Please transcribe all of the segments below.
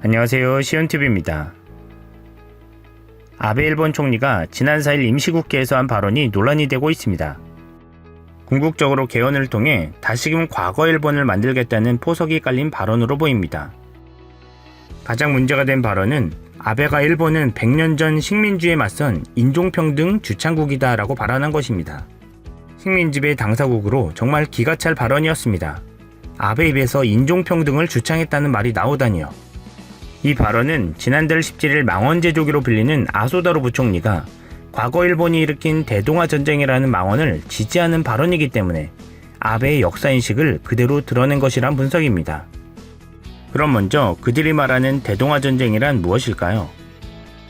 안녕하세요, 시온TV입니다. 아베 일본 총리가 지난 4일 임시국회에서 한 발언이 논란이 되고 있습니다. 궁극적으로 개헌을 통해 다시금 과거 일본을 만들겠다는 포석이 깔린 발언으로 보입니다. 가장 문제가 된 발언은 아베가 일본은 100년 전 식민지에 맞선 인종평등 주창국이다 라고 발언한 것입니다. 식민지배 당사국으로 정말 기가 찰 발언이었습니다. 아베 입에서 인종평등을 주창했다는 말이 나오다니요. 이 발언은 지난달 17일 망원제조기로 불리는 아소다로 부총리가 과거 일본이 일으킨 대동아 전쟁이라는 망언을 지지하는 발언이기 때문에 아베의 역사인식을 그대로 드러낸 것이란 분석입니다. 그럼 먼저 그들이 말하는 대동아 전쟁이란 무엇일까요?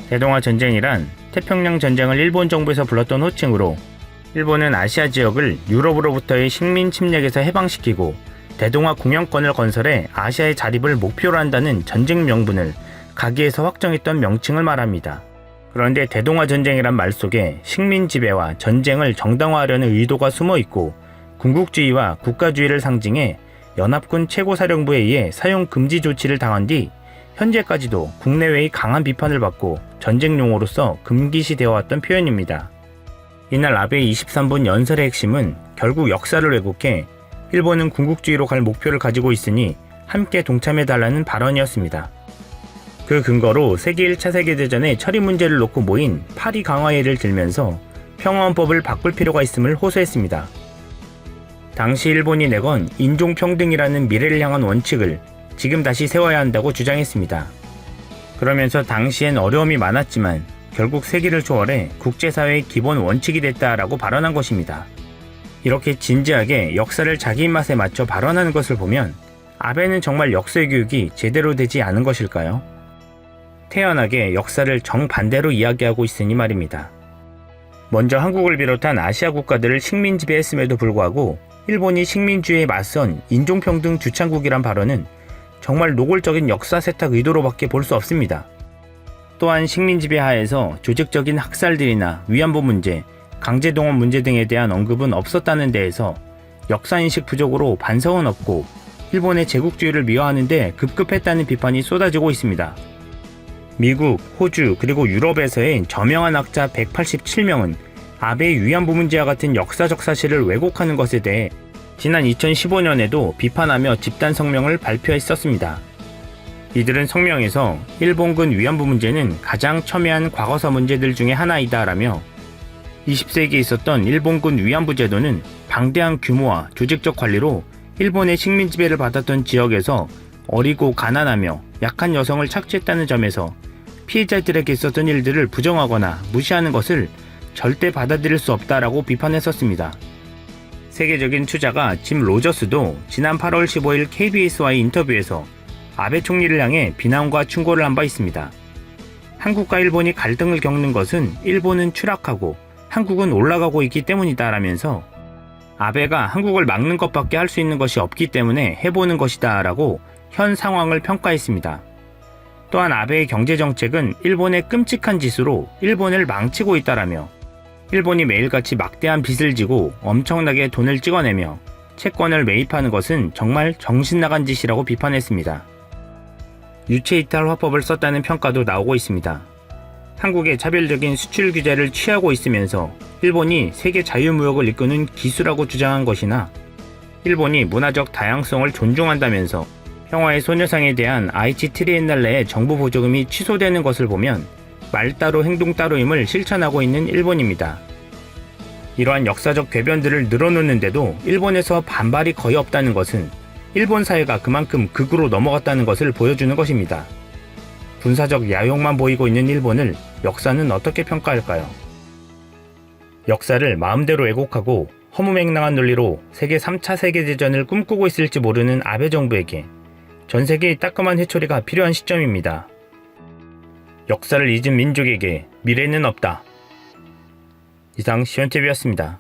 대동아 전쟁이란 태평양 전쟁을 일본 정부에서 불렀던 호칭으로 일본은 아시아 지역을 유럽으로부터의 식민 침략에서 해방시키고 대동아 공영권을 건설해 아시아의 자립을 목표로 한다는 전쟁 명분을 가기에서 확정했던 명칭을 말합니다. 그런데 대동아 전쟁이란 말 속에 식민 지배와 전쟁을 정당화하려는 의도가 숨어 있고 군국주의와 국가주의를 상징해 연합군 최고사령부에 의해 사용 금지 조치를 당한 뒤 현재까지도 국내외의 강한 비판을 받고 전쟁용어로서 금기시되어 왔던 표현입니다. 이날 아베의 23분 연설의 핵심은 결국 역사를 왜곡해 일본은 군국주의로 갈 목표를 가지고 있으니 함께 동참해달라는 발언이었습니다. 그 근거로 세계 1차 세계대전의 처리 문제를 놓고 모인 파리 강화회의를 들면서 평화헌법을 바꿀 필요가 있음을 호소했습니다. 당시 일본이 내건 인종평등이라는 미래를 향한 원칙을 지금 다시 세워야 한다고 주장했습니다. 그러면서 당시엔 어려움이 많았지만 결국 세기를 초월해 국제사회의 기본 원칙이 됐다라고 발언한 것입니다. 이렇게 진지하게 역사를 자기 입맛에 맞춰 발언하는 것을 보면 아베는 정말 역사 교육이 제대로 되지 않은 것일까요? 태연하게 역사를 정반대로 이야기하고 있으니 말입니다. 먼저 한국을 비롯한 아시아 국가들을 식민 지배했음에도 불구하고 일본이 식민주의에 맞선 인종평등 주창국이란 발언은 정말 노골적인 역사 세탁 의도로밖에 볼 수 없습니다. 또한 식민 지배 하에서 조직적인 학살들이나 위안부 문제, 강제동원 문제 등에 대한 언급은 없었다는 데에서 역사인식 부족으로 반성은 없고 일본의 제국주의를 미화하는 데 급급했다는 비판이 쏟아지고 있습니다. 미국, 호주 그리고 유럽에서의 저명한 학자 187명은 아베의 위안부 문제와 같은 역사적 사실을 왜곡하는 것에 대해 지난 2015년에도 비판하며 집단 성명을 발표했었습니다. 이들은 성명에서 일본군 위안부 문제는 가장 첨예한 과거사 문제들 중에 하나이다 라며 20세기에 있었던 일본군 위안부 제도는 방대한 규모와 조직적 관리로 일본의 식민 지배를 받았던 지역에서 어리고 가난하며 약한 여성을 착취했다는 점에서 피해자들에게 있었던 일들을 부정하거나 무시하는 것을 절대 받아들일 수 없다라고 비판했었습니다. 세계적인 투자가 짐 로저스도 지난 8월 15일 KBS와의 인터뷰에서 아베 총리를 향해 비난과 충고를 한 바 있습니다. 한국과 일본이 갈등을 겪는 것은 일본은 추락하고 한국은 올라가고 있기 때문이다 라면서 아베가 한국을 막는 것밖에 할 수 있는 것이 없기 때문에 해보는 것이다 라고 현 상황을 평가했습니다. 또한 아베의 경제정책은 일본의 끔찍한 짓으로 일본을 망치고 있다라며 일본이 매일같이 막대한 빚을 지고 엄청나게 돈을 찍어내며 채권을 매입하는 것은 정말 정신나간 짓이라고 비판했습니다. 유체이탈 화법을 썼다는 평가도 나오고 있습니다. 한국의 차별적인 수출 규제를 취하고 있으면서 일본이 세계 자유무역을 이끄는 기수라고 주장한 것이나 일본이 문화적 다양성을 존중한다면서 평화의 소녀상에 대한 아이치 트리엔날레의 정부 보조금이 취소되는 것을 보면 말 따로 행동 따로임을 실천하고 있는 일본입니다. 이러한 역사적 궤변들을 늘어놓는데도 일본에서 반발이 거의 없다는 것은 일본 사회가 그만큼 극으로 넘어갔다는 것을 보여주는 것입니다. 군사적 야욕만 보이고 있는 일본을 역사는 어떻게 평가할까요? 역사를 마음대로 왜곡하고 허무맹랑한 논리로 세계 3차 세계대전을 꿈꾸고 있을지 모르는 아베 정부에게 전 세계의 따끔한 회초리가 필요한 시점입니다. 역사를 잊은 민족에게 미래는 없다. 이상 시온TV였습니다.